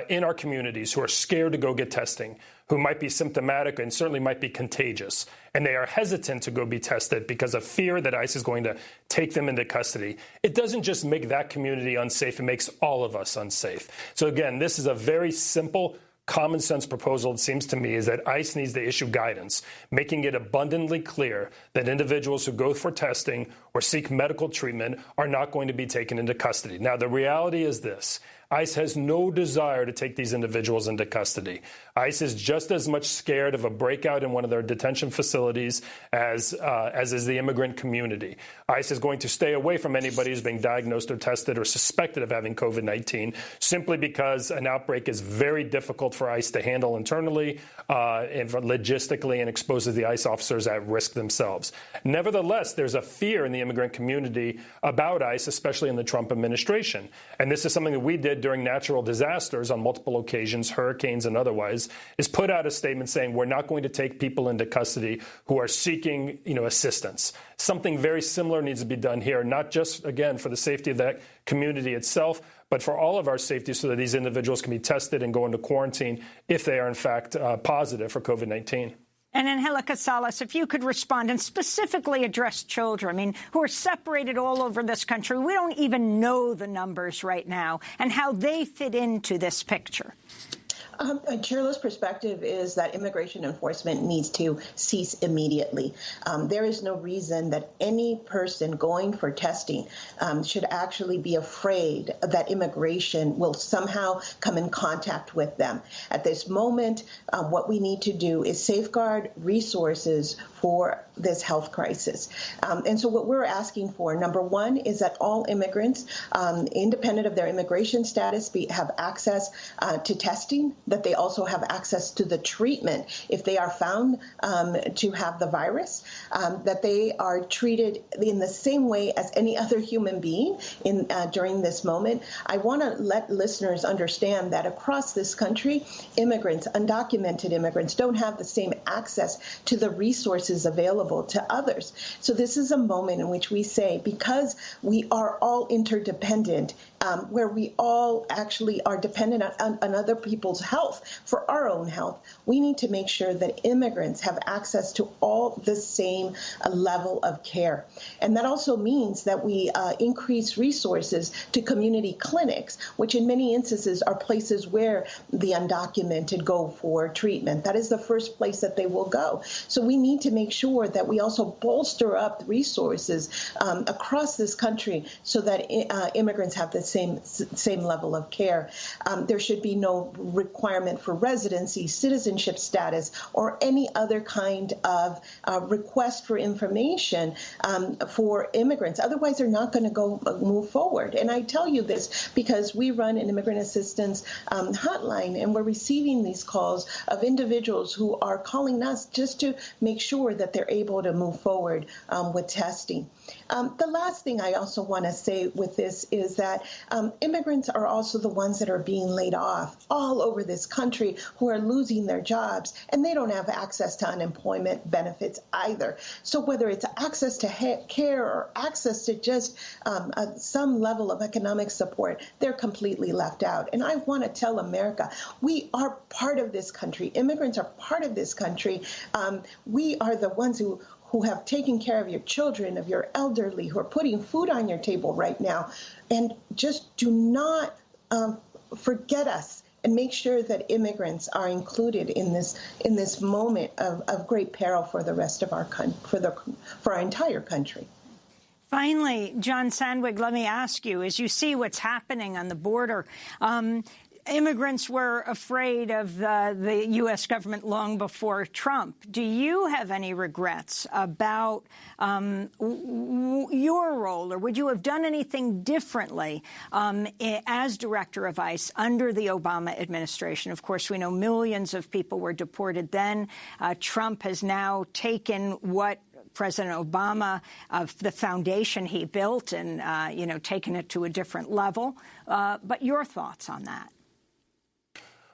in our communities who are scared to go get testing, who might be symptomatic and certainly might be contagious, and they are hesitant to go be tested because of fear that ICE is going to take them into custody, it doesn't just make that community unsafe, it makes all of us unsafe. So again, this is a very simple, common sense proposal, it seems to me, is that ICE needs to issue guidance, making it abundantly clear that individuals who go for testing or seek medical treatment are not going to be taken into custody. Now, the reality is this. ICE has no desire to take these individuals into custody. ICE is just as much scared of a breakout in one of their detention facilities as is the immigrant community. ICE is going to stay away from anybody who's being diagnosed or tested or suspected of having COVID-19 simply because an outbreak is very difficult for ICE to handle internally and logistically, and exposes the ICE officers at risk themselves. Nevertheless, there's a fear in the immigrant community about ICE, especially in the Trump administration. And this is something that we did during natural disasters on multiple occasions, hurricanes and otherwise, is put out a statement saying we're not going to take people into custody who are seeking, assistance. Something very similar needs to be done here, not just, again, for the safety of that community itself, but for all of our safety, so that these individuals can be tested and go into quarantine if they are, in fact, positive for COVID-19. And Angelica Salas, if you could respond and specifically address children, who are separated all over this country. We don't even know the numbers right now and how they fit into this picture. Chair Low's perspective is that immigration enforcement needs to cease immediately. There is no reason that any person going for testing should actually be afraid that immigration will somehow come in contact with them. At this moment, what we need to do is safeguard resources for this health crisis. And so what we're asking for, number one, is that all immigrants, independent of their immigration status, have access to testing that they also have access to the treatment if they are found to have the virus, that they are treated in the same way as any other human being during this moment. I want to let listeners understand that across this country, immigrants, undocumented immigrants, don't have the same access to the resources available to others. So this is a moment in which we say, because we are all interdependent, where we all actually are dependent on other people's health for our own health, we need to make sure that immigrants have access to all the same level of care. And that also means that we increase resources to community clinics, which in many instances are places where the undocumented go for treatment. That is the first place that they will go. So we need to make sure that we also bolster up resources across this country so that immigrants have the same level of care. There should be no requirement for residency, citizenship status, or any other kind of request for information for immigrants. Otherwise, they're not going to move forward. And I tell you this because we run an immigrant assistance hotline, and we're receiving these calls of individuals who are calling us just to make sure that they're able to move forward with testing. The last thing I also want to say with this is that immigrants are also the ones that are being laid off all over this country, who are losing their jobs, and they don't have access to unemployment benefits either. So whether it's access to care or access to just some level of economic support, they're completely left out. And I want to tell America, we are part of this country. Immigrants are part of this country. We are the ones who have taken care of your children, of your elderly, who are putting food on your table right now. And just do not forget us, and make sure that immigrants are included in this moment of great peril for the rest of our for our entire country. Finally, John Sandwig, let me ask you, as you see what's happening on the border, immigrants were afraid of the U.S. government long before Trump. Do you have any regrets about your role, or would you have done anything differently as director of ICE under the Obama administration? Of course, we know millions of people were deported then. Trump has now taken what President Obama, the foundation he built, and taken it to a different level. But your thoughts on that?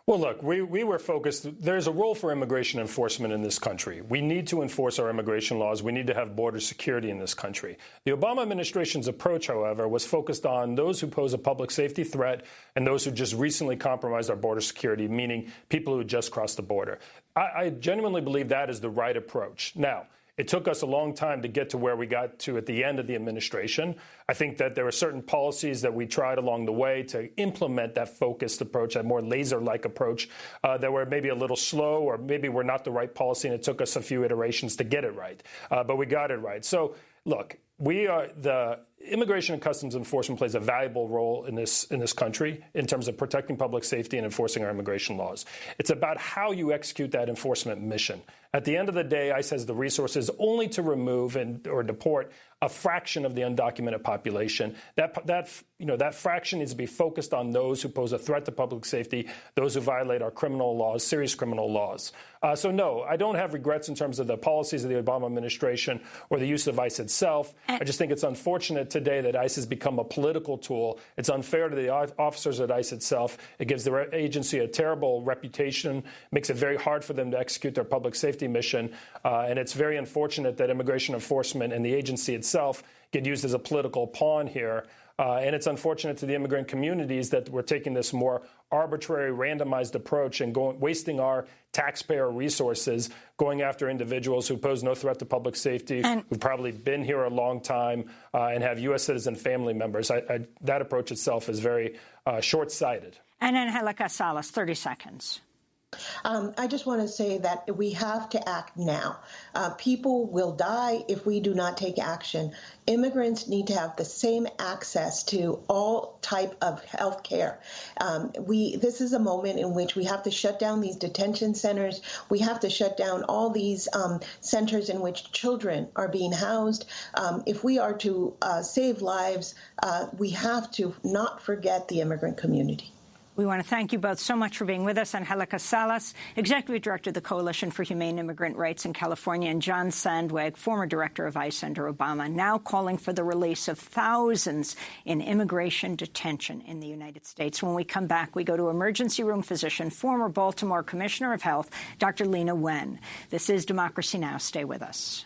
Well, look, we were focused. There's a role for immigration enforcement in this country. We need to enforce our immigration laws. We need to have border security in this country. The Obama administration's approach, however, was focused on those who pose a public safety threat and those who just recently compromised our border security, meaning people who just crossed the border. I genuinely believe that is the right approach. Now, it took us a long time to get to where we got to at the end of the administration. I think that there were certain policies that we tried along the way to implement that focused approach, that more laser-like approach, that were maybe a little slow, or maybe were not the right policy, and it took us a few iterations to get it right. But we got it right. So, look, the Immigration and Customs Enforcement plays a valuable role in this country in terms of protecting public safety and enforcing our immigration laws. It's about how you execute that enforcement mission. At the end of the day, ICE has the resources only to remove or deport a fraction of the undocumented population. That fraction needs to be focused on those who pose a threat to public safety, those who violate our criminal laws, serious criminal laws. So no, I don't have regrets in terms of the policies of the Obama administration or the use of ICE itself. I just think it's unfortunate today that ICE has become a political tool. It's unfair to the officers at ICE itself. It gives the agency a terrible reputation, makes it very hard for them to execute their public safety mission. And it's very unfortunate that immigration enforcement and the agency itself get used as a political pawn here. And it's unfortunate to the immigrant communities that we're taking this more arbitrary, randomized approach and wasting our taxpayer resources going after individuals who pose no threat to public safety, who've probably been here a long time and have U.S. citizen family members. That approach itself is very short-sighted. And Angelica Salas, 30 seconds. I just want to say that we have to act now. People will die if we do not take action. Immigrants need to have the same access to all type of health care. This is a moment in which we have to shut down these detention centers. We have to shut down all these centers in which children are being housed. If we are to save lives, we have to not forget the immigrant community. We want to thank you both so much for being with us. Angelica Salas, Executive Director of the Coalition for Humane Immigrant Rights in California, and John Sandweg, former Director of ICE under Obama, now calling for the release of thousands in immigration detention in the United States. When we come back, we go to emergency room physician, former Baltimore Commissioner of Health, Dr. Lena Wen. This is Democracy Now! Stay with us.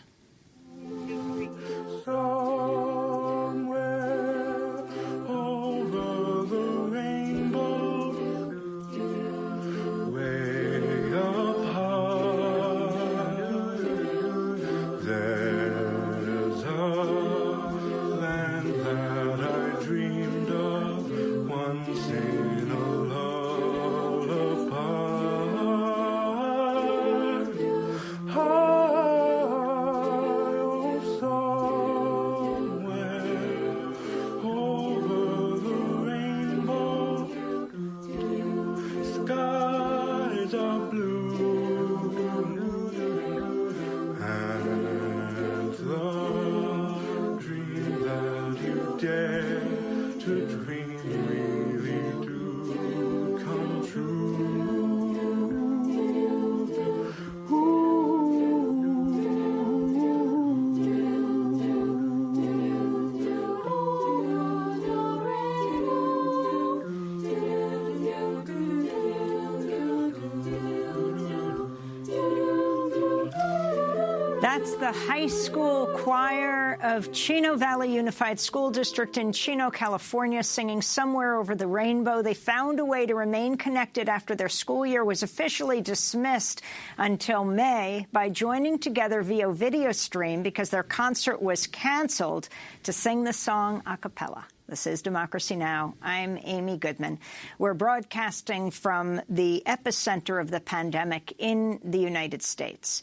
That's the high school choir of Chino Valley Unified School District in Chino, California, singing Somewhere Over the Rainbow. They found a way to remain connected after their school year was officially dismissed until May by joining together via video stream because their concert was canceled to sing the song a cappella. This is Democracy Now! I'm Amy Goodman. We're broadcasting from the epicenter of the pandemic in the United States.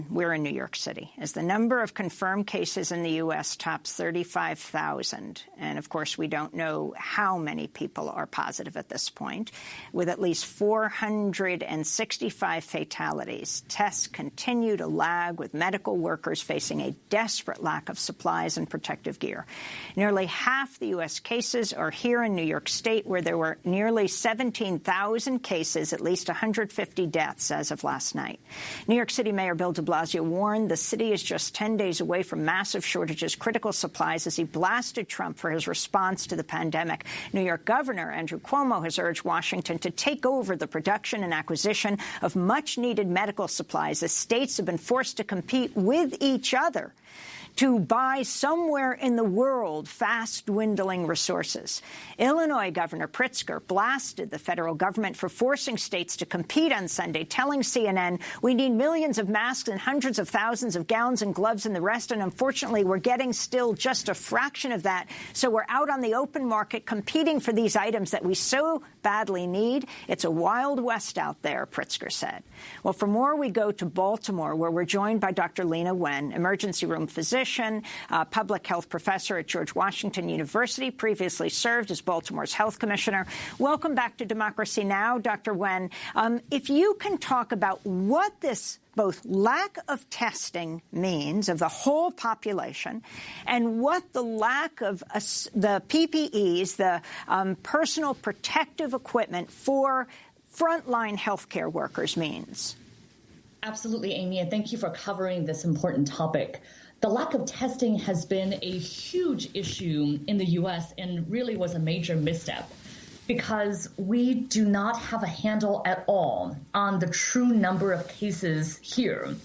We're in New York City, as the number of confirmed cases in the U.S. tops 35,000. And, of course, we don't know how many people are positive at this point. With at least 465 fatalities, tests continue to lag, with medical workers facing a desperate lack of supplies and protective gear. Nearly half the U.S. cases are here in New York State, where there were nearly 17,000 cases, at least 150 deaths as of last night. New York City Mayor Bill de Blasio warned the city is just 10 days away from massive shortages, critical supplies, as he blasted Trump for his response to the pandemic. New York Governor Andrew Cuomo has urged Washington to take over the production and acquisition of much-needed medical supplies, as states have been forced to compete with each other to buy somewhere in the world fast-dwindling resources. Illinois Governor Pritzker blasted the federal government for forcing states to compete on Sunday, telling CNN, "We need millions of masks and hundreds of thousands of gowns and gloves and the rest, and unfortunately we're getting still just a fraction of that. So we're out on the open market competing for these items that we so badly need. It's a wild west out there," Pritzker said. Well, for more, we go to Baltimore, where we're joined by Dr. Lena Wen, emergency room physician, public health professor at George Washington University, previously served as Baltimore's health commissioner. Welcome back to Democracy Now!, Dr. Wen. If you can talk about what this both lack of testing means of the whole population and what the lack of the PPEs, the personal protective equipment for frontline healthcare workers means. Absolutely, Amy, and thank you for covering this important topic. The lack of testing has been a huge issue in the U.S. and really was a major misstep, because we do not have a handle at all on the true number of cases here.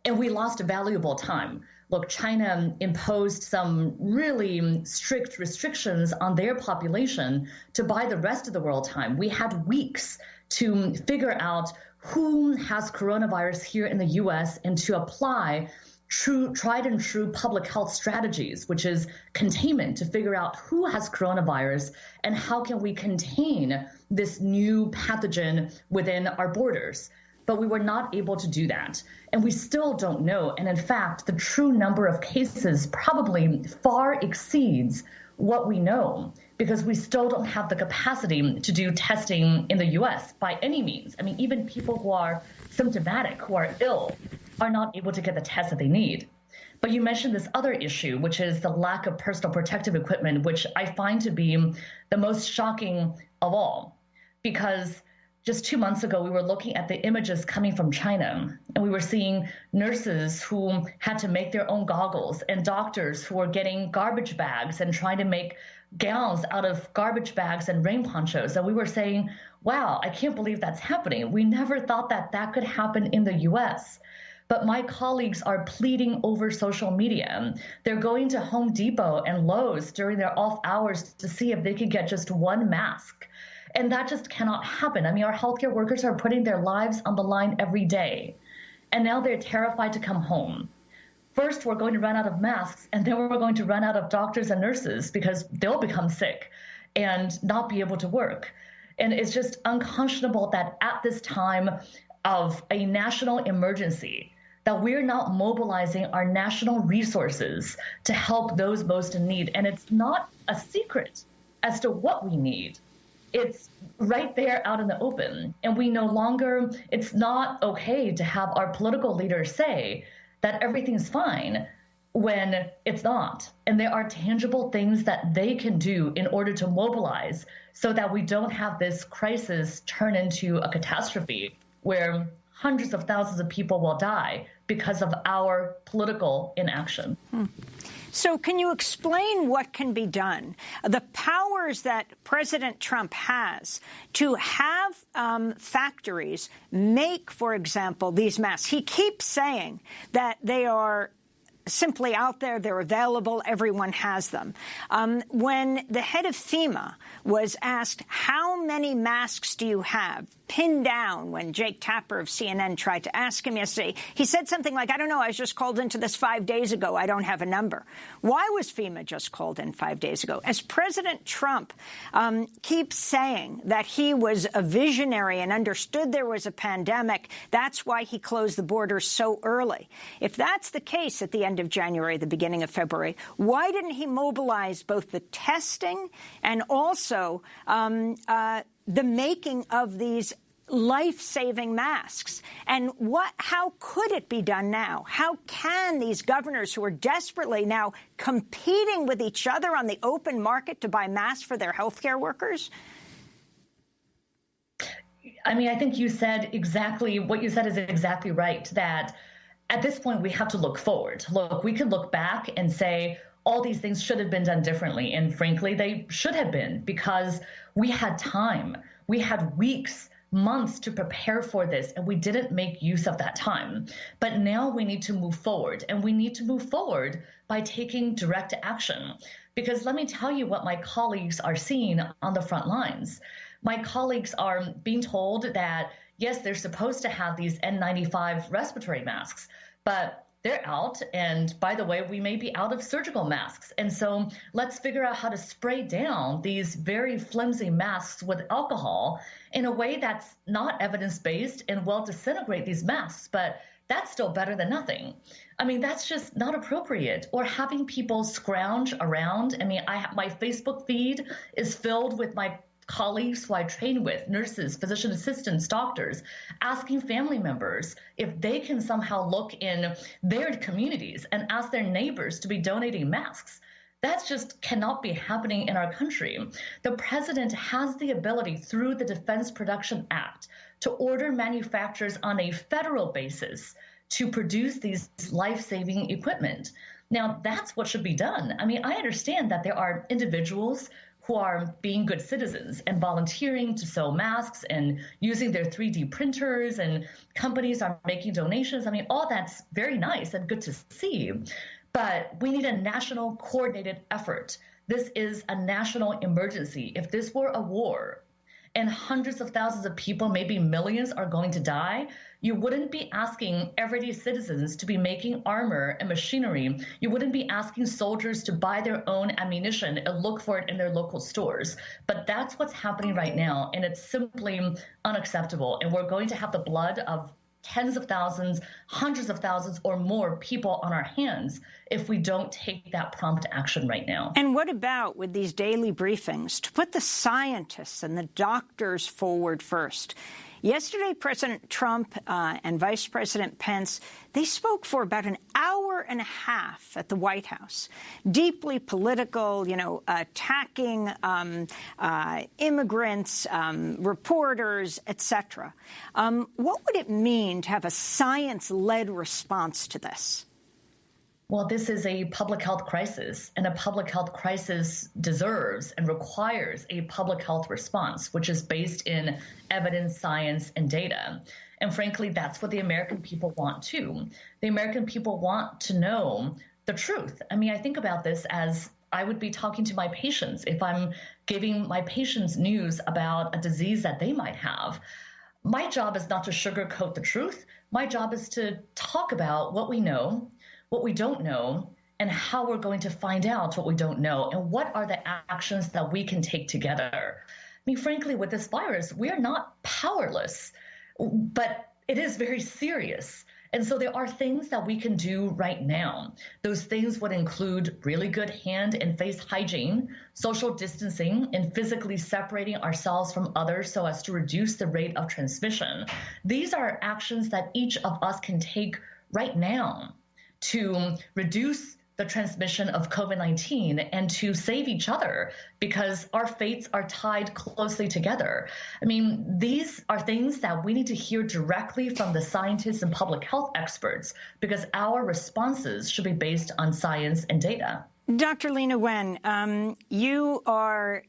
And we lost valuable time. Look, China imposed some really strict restrictions on their population to buy the rest of the world time. We had weeks to figure out who has coronavirus here in the U.S. and to apply tried and true public health strategies, which is containment, to figure out who has coronavirus and how can we contain this new pathogen within our borders. But we were not able to do that. And we still don't know. And in fact, the true number of cases probably far exceeds what we know, because we still don't have the capacity to do testing in the U.S. by any means. I mean, even people who are symptomatic, who are ill, are not able to get the test that they need. But you mentioned this other issue, which is the lack of personal protective equipment, which I find to be the most shocking of all. because just 2 months ago, we were looking at the images coming from China, and we were seeing nurses who had to make their own goggles and doctors who were getting garbage bags and trying to make gowns out of garbage bags and rain ponchos. And we were saying, wow, I can't believe that's happening. We never thought that that could happen in the U.S. But my colleagues are pleading over social media. They're going to Home Depot and Lowe's during their off hours to see if they could get just one mask. And that just cannot happen. I mean, our healthcare workers are putting their lives on the line every day. And now they're terrified to come home. First, we're going to run out of masks, and then we're going to run out of doctors and nurses because they'll become sick and not be able to work. And it's just unconscionable that at this time of a national emergency, that we're not mobilizing our national resources to help those most in need. And it's not a secret as to what we need. It's right there out in the open. And we no longer, it's not okay to have our political leaders say that everything's fine when it's not. And there are tangible things that they can do in order to mobilize so that we don't have this crisis turn into a catastrophe where hundreds of thousands of people will die because of our political inaction. So can you explain what can be done? The powers that President Trump has to have factories make, for example, these masks. He keeps saying that they are simply out there, they're available, everyone has them. When the head of FEMA was asked, how many masks do you have, pinned down when Jake Tapper of CNN tried to ask him yesterday, he said something like, I don't know, I was just called into this 5 days ago, I don't have a number. Why was FEMA just called in 5 days ago? As President Trump keeps saying that he was a visionary and understood there was a pandemic, that's why he closed the borders so early. If that's the case at the end of January, the beginning of February, why didn't he mobilize both the testing and also the making of these life-saving masks? And how could it be done now? How can these governors who are desperately now competing with each other on the open market to buy masks for their healthcare workers? I mean, I think you said exactly what you said is exactly right, that at this point, we have to look forward. Look, we can look back and say all these things should have been done differently. And frankly, they should have been, because we had time. We had weeks, months to prepare for this, and we didn't make use of that time. But now we need to move forward, and we need to move forward by taking direct action. Because let me tell you what my colleagues are seeing on the front lines. My colleagues are being told that, yes, they're supposed to have these N95 respiratory masks, but they're out. And by the way, we may be out of surgical masks. And so let's figure out how to spray down these very flimsy masks with alcohol in a way that's not evidence-based and will disintegrate these masks. But that's still better than nothing. I mean, that's just not appropriate. Or having people scrounge around. I mean, my Facebook feed is filled with my colleagues who I train with, nurses, physician assistants, doctors, asking family members if they can somehow look in their communities and ask their neighbors to be donating masks. That just cannot be happening in our country. The president has the ability through the Defense Production Act to order manufacturers on a federal basis to produce these life-saving equipment. Now, that's what should be done. I mean, I understand that there are individuals who are being good citizens and volunteering to sew masks and using their 3D printers, and companies are making donations. I mean, all that's very nice and good to see, but we need a national coordinated effort. This is a national emergency. If this were a war and hundreds of thousands of people, maybe millions, are going to die, you wouldn't be asking everyday citizens to be making armor and machinery. You wouldn't be asking soldiers to buy their own ammunition and look for it in their local stores. But that's what's happening right now, and it's simply unacceptable. And we're going to have the blood of tens of thousands, hundreds of thousands, or more people on our hands if we don't take that prompt action right now. And what about with these daily briefings to put the scientists and the doctors forward first? Yesterday, President Trump and Vice President Pence, they spoke for about an hour and a half at the White House. Deeply political, attacking immigrants, reporters, etc. What would it mean to have a science-led response to this? Well, this is a public health crisis, and a public health crisis deserves and requires a public health response, which is based in evidence, science, and data. And frankly, that's what the American people want too. The American people want to know the truth. I mean, I think about this as I would be talking to my patients if I'm giving my patients news about a disease that they might have. My job is not to sugarcoat the truth. My job is to talk about what we know, what we don't know, and how we're going to find out what we don't know, and what are the actions that we can take together. I mean, frankly, with this virus, we are not powerless, but it is very serious. And so there are things that we can do right now. Those things would include really good hand and face hygiene, social distancing, and physically separating ourselves from others so as to reduce the rate of transmission. These are actions that each of us can take right now to reduce the transmission of COVID-19 and to save each other, because our fates are tied closely together. I mean, these are things that we need to hear directly from the scientists and public health experts, because our responses should be based on science and data. Dr. Lena Wen, you are,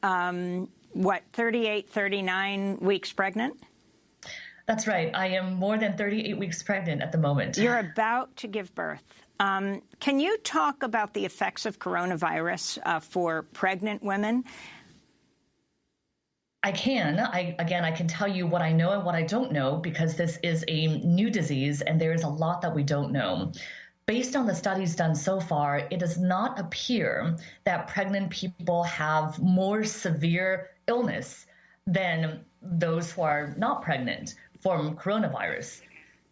38, 39 weeks pregnant? That's right. I am more than 38 weeks pregnant at the moment. You're about to give birth. Can you talk about the effects of coronavirus for pregnant women? I can. I can tell you what I know and what I don't know, because this is a new disease and there is a lot that we don't know. Based on the studies done so far, it does not appear that pregnant people have more severe illness than those who are not pregnant from coronavirus.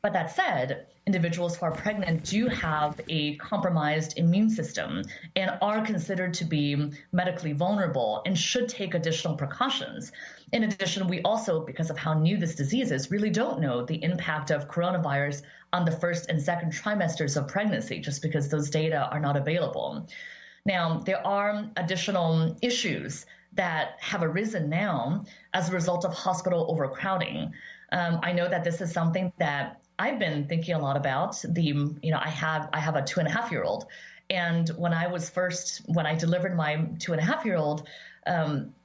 But that said, individuals who are pregnant do have a compromised immune system and are considered to be medically vulnerable and should take additional precautions. In addition, we also, because of how new this disease is, really don't know the impact of coronavirus on the first and second trimesters of pregnancy, just because those data are not available. Now, there are additional issues that have arisen now as a result of hospital overcrowding. I know that this is something that I've been thinking a lot about. I have a 2.5-year-old, and when I delivered my 2.5-year-old,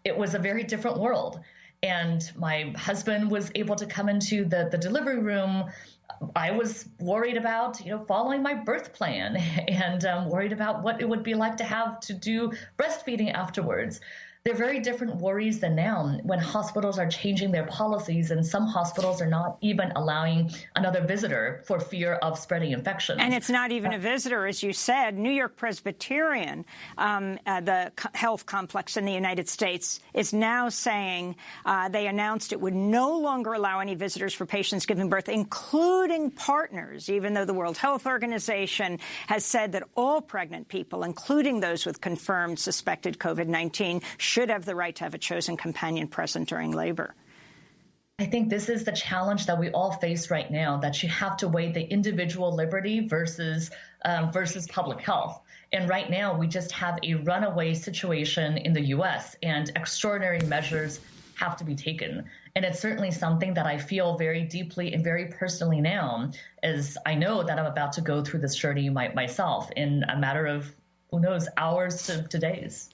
it was a very different world. And my husband was able to come into the delivery room. I was worried about, following my birth plan and worried about what it would be like to have to do breastfeeding afterwards. They're very different worries than now, when hospitals are changing their policies and some hospitals are not even allowing another visitor for fear of spreading infections. And it's not even a visitor, as you said. New York Presbyterian, the health complex in the United States, is now saying they announced it would no longer allow any visitors for patients giving birth, including partners, even though the World Health Organization has said that all pregnant people, including those with confirmed suspected COVID-19, should have the right to have a chosen companion present during labor. I think this is the challenge that we all face right now, that you have to weigh the individual liberty versus public health. And right now, we just have a runaway situation in the U.S., and extraordinary measures have to be taken. And it's certainly something that I feel very deeply and very personally now, as I know that I'm about to go through this journey myself in a matter of, who knows, hours to days.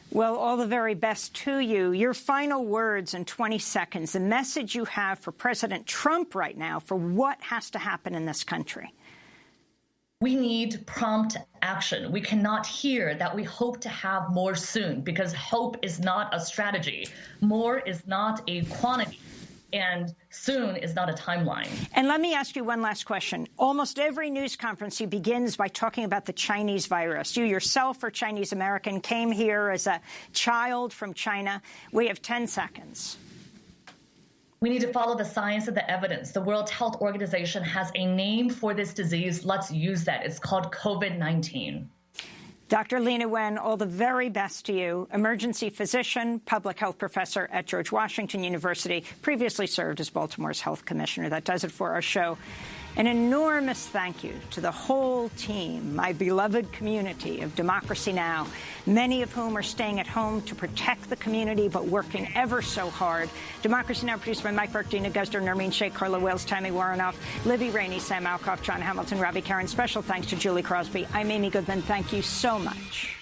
Well, all the very best to you. Your final words in 20 seconds, the message you have for President Trump right now for what has to happen in this country. We need prompt action. We cannot hear that we hope to have more soon, because hope is not a strategy. More is not a quantity. And soon is not a timeline. And let me ask you one last question. Almost every news conference begins by talking about the Chinese virus. You yourself are Chinese American, came here as a child from China. We have 10 seconds. We need to follow the science and the evidence. The World Health Organization has a name for this disease. Let's use that. It's called COVID-19. Dr. Lena Wen, all the very best to you. Emergency physician, public health professor at George Washington University, previously served as Baltimore's health commissioner. That does it for our show. An enormous thank you to the whole team, my beloved community of Democracy Now!, many of whom are staying at home to protect the community but working ever so hard. Democracy Now! Produced by Mike Burke, Dina Guzder, Nermeen Sheikh, Carla Wales, Tammy Warrenoff, Libby Rainey, Sam Alcoff, John Hamilton, Robbie Karen. Special thanks to Julie Crosby. I'm Amy Goodman. Thank you so much.